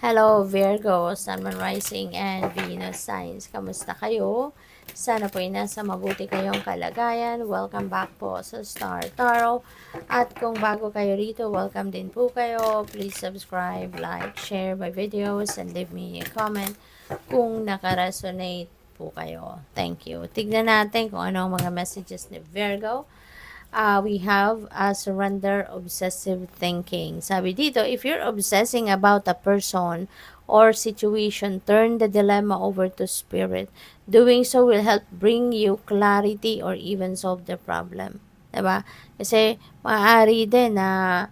Hello Virgo, Sun, Moon, Rising, and Venus signs. Kamusta kayo? Sana po ay nasa mabuti kayong kalagayan. Welcome back po sa Star Tarot. At kung bago kayo rito, welcome din po kayo. Please subscribe, like, share my videos, and leave me a comment kung nakaresonate po kayo. Thank you. Tignan natin kung ano ang mga messages ni Virgo. We have a surrender obsessive thinking. Sabi dito, if you're obsessing about a person or situation, turn the dilemma over to spirit. Doing so will help bring you clarity or even solve the problem. Diba? Kasi maaari din na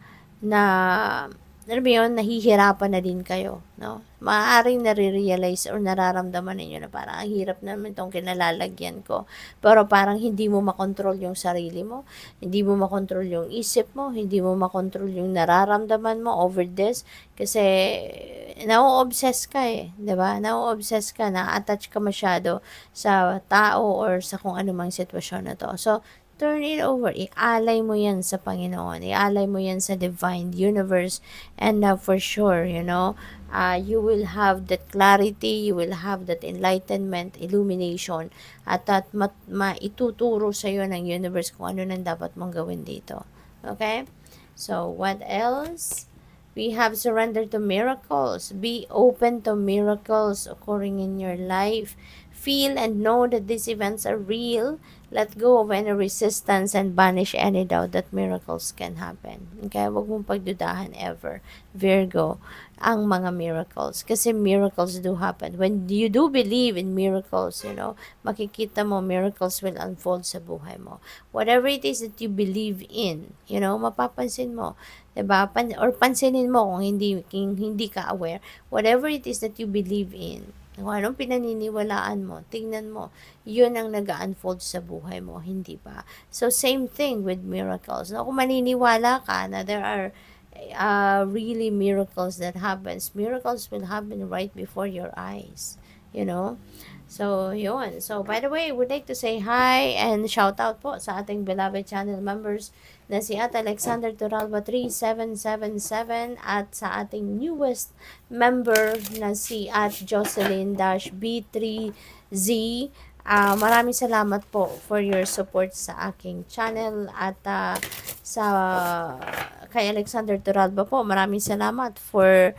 alam mo yun, nahihirapan na din kayo, no? Maaaring nare-realize or nararamdaman ninyo na parang ang hirap naman itong kinalalagyan ko. Pero parang hindi mo makontrol yung sarili mo, hindi mo makontrol yung isip mo, hindi mo makontrol yung nararamdaman mo over this. Kasi na-obsess ka eh, di ba? Na-obsess ka, na-attach ka masyado sa tao or sa kung anumang sitwasyon na to. So, turn it over. Ialay mo yan sa Panginoon. Ialay mo yan sa divine universe. And for sure, you will have that clarity, you will have that enlightenment, illumination, at maituturo sa iyo ng universe kung ano nang dapat mong gawin dito. Okay? So, what else? We have surrender to miracles. Be open to miracles occurring in your life. Feel and know that these events are real. Let go of any resistance and banish any doubt that miracles can happen. Okay? Huwag mong pagdudahan ever, Virgo, ang mga miracles. Kasi miracles do happen. When you do believe in miracles, makikita mo miracles will unfold sa buhay mo. Whatever it is that you believe in, mapapansin mo. Diba? Or pansinin mo kung hindi ka aware. Whatever it is that you believe in, kung anong pinaniniwalaan mo, tingnan mo, yun ang nag-unfold sa buhay mo, hindi ba? So, same thing with miracles. No? Kung maniniwala ka na there are really miracles that happens, miracles will happen right before your eyes, So, yun. So, by the way, would like to say hi and shout out po sa ating beloved channel members na si At Alexander Turalba 3777 at sa ating newest member na si At Jocelyn-B3Z. Maraming salamat po for your support sa aking channel at sa kay Alexander Turalba po. Maraming salamat for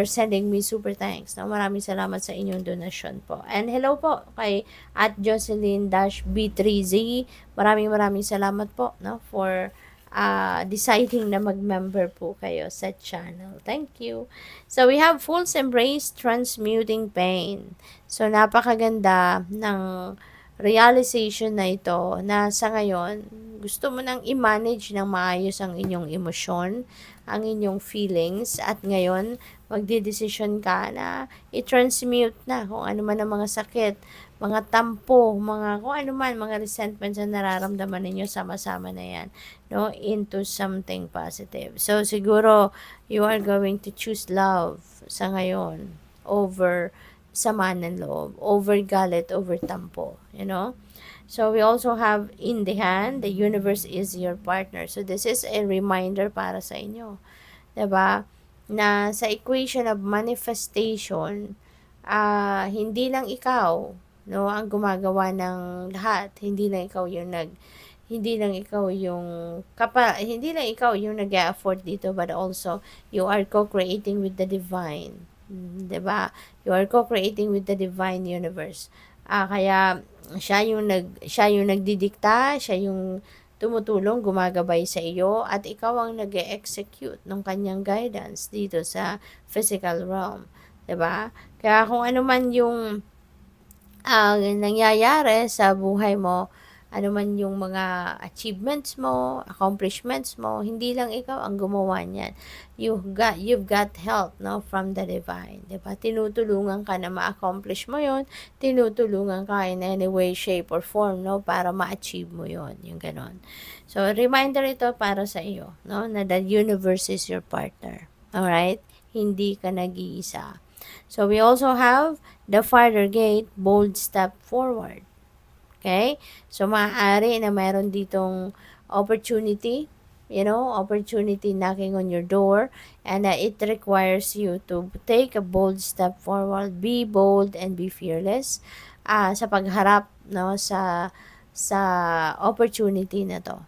sending me super thanks. No? Maraming salamat sa inyong donasyon po. And hello po kay at Jocelyn-B3Z. Maraming salamat po for deciding na mag-member po kayo sa channel. Thank you. So, we have Fool's Embrace, Transmuting Pain. So, napakaganda ng realization na ito na sa ngayon, gusto mo nang i-manage ng maayos ang inyong emosyon, ang inyong feelings, at ngayon, magdidesisyon ka na i-transmute na kung ano man ang mga sakit, mga tampo, kung ano man, mga resentments na nararamdaman ninyo, sama-sama na yan, into something positive. So, siguro, you are going to choose love sa ngayon over sama ng loob, over galit, over tampo, So, we also have in the hand, the universe is your partner. So, this is a reminder para sa inyo. Diba? Na sa equation of manifestation, hindi lang ikaw, ang gumagawa ng lahat. Hindi lang ikaw yung nag-afford dito, but also you are co-creating with the divine. 'Di ba? You are co-creating with the divine universe. Kaya siya yung nagdidikta, siya yung tumutulong, gumagabay sa iyo, at ikaw ang nag-execute ng kanyang guidance dito sa physical realm. 'Di ba? Kaya kung ano man yung nangyayari sa buhay mo, ano man yung mga achievements mo, accomplishments mo, hindi lang ikaw ang gumawa niyan. You've got help, from the divine. 'Di ba? Tinutulungan ka na ma-accomplish mo 'yon, tinutulungan ka in any way, shape, or form, para ma-achieve mo 'yon, yung ganon. So, reminder ito para sa iyo, na the universe is your partner. Alright? Hindi ka nag-iisa. So, we also have the farther gate, bold step forward. Okay? So, maaari na mayroon ditong opportunity opportunity knocking on your door, and it requires you to take a bold step forward, be bold and be fearless sa pagharap, no, sa opportunity na to.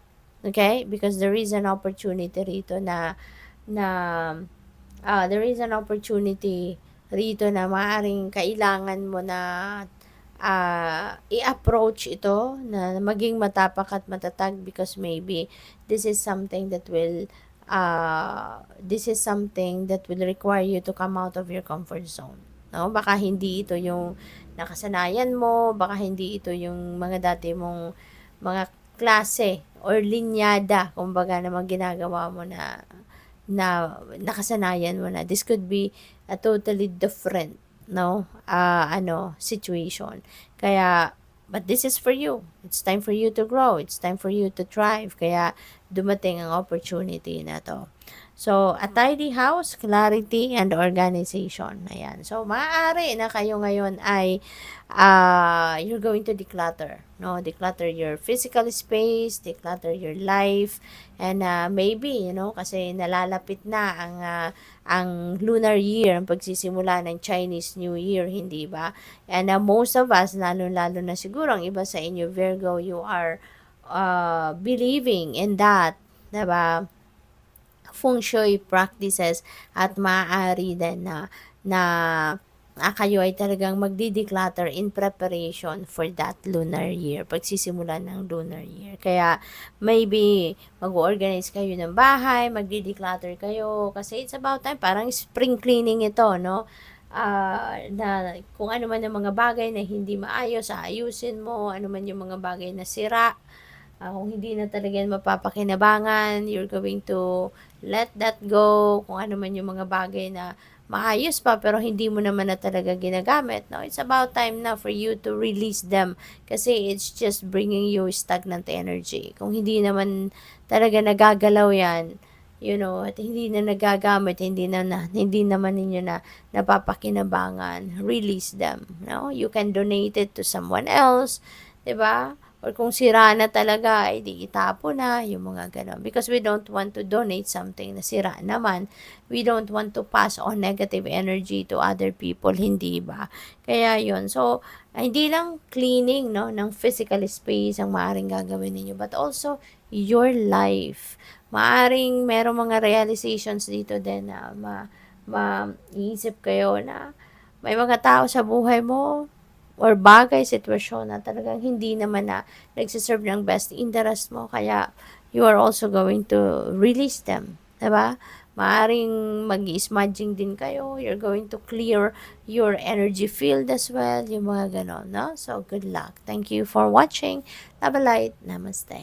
Okay? Because there is an opportunity rito na there is an opportunity rito na maaaring kailangan mo na i-approach ito, na maging matapak at matatag, because maybe this is something that will require you to come out of your comfort zone. No? Baka hindi ito yung nakasanayan mo, baka hindi ito yung mga dati mong mga klase or linyada, kumbaga, na mga ginagawa mo na nakasanayan mo na. This could be a totally different, no, situation. Kaya, but this is for you. It's time for you to grow. It's time for you to thrive. Kaya, dumating ang opportunity na to. So, a tidy house, clarity, and organization. Ayan. So, maaari na kayo ngayon ay you're going to declutter. No? Declutter your physical space, declutter your life, and maybe, kasi nalalapit na ang lunar year, ang pagsisimula ng Chinese New Year, hindi ba? And most of us, lalo-lalo na siguro ang iba sa inyo, Virgo, you are believing in that, diba? Feng Shui practices, at maaari din na kayo ay talagang magdi-declutter in preparation for that lunar year, pagsisimula ng lunar year. Kaya maybe mag-organize kayo ng bahay, magdi-declutter kayo, kasi it's about time, parang spring cleaning ito, no? Na kung ano man ang mga bagay na hindi maayos, ayusin mo, ano man yung mga bagay na sira, kung hindi na talaga yan mapapakinabangan, you're going to let that go. Kung ano man yung mga bagay na maayos pa pero hindi mo naman na talaga ginagamit, no? It's about time na for you to release them, kasi it's just bringing you stagnant energy. Kung hindi naman talaga nagagalaw yan, at hindi na nagagamit, hindi naman ninyo na napapakinabangan, release them, no? You can donate it to someone else, 'di ba? Or kung sira na talaga, ay di itapo na, yung mga ganon. Because we don't want to donate something na sira naman. We don't want to pass on negative energy to other people, hindi ba? Kaya yon. So, hindi lang cleaning, no, ng physical space ang maaaring gagawin ninyo, but also your life. Maaring merong mga realizations dito din na maiisip kayo na may mga tao sa buhay mo or bagay, sitwasyon na talagang hindi naman na nagsiserve ng best interest mo, kaya you are also going to release them, diba? Maaring mag-smudging din kayo, you're going to clear your energy field as well, yung mga ganon, no? So, good luck. Thank you for watching. Love and light. Namaste.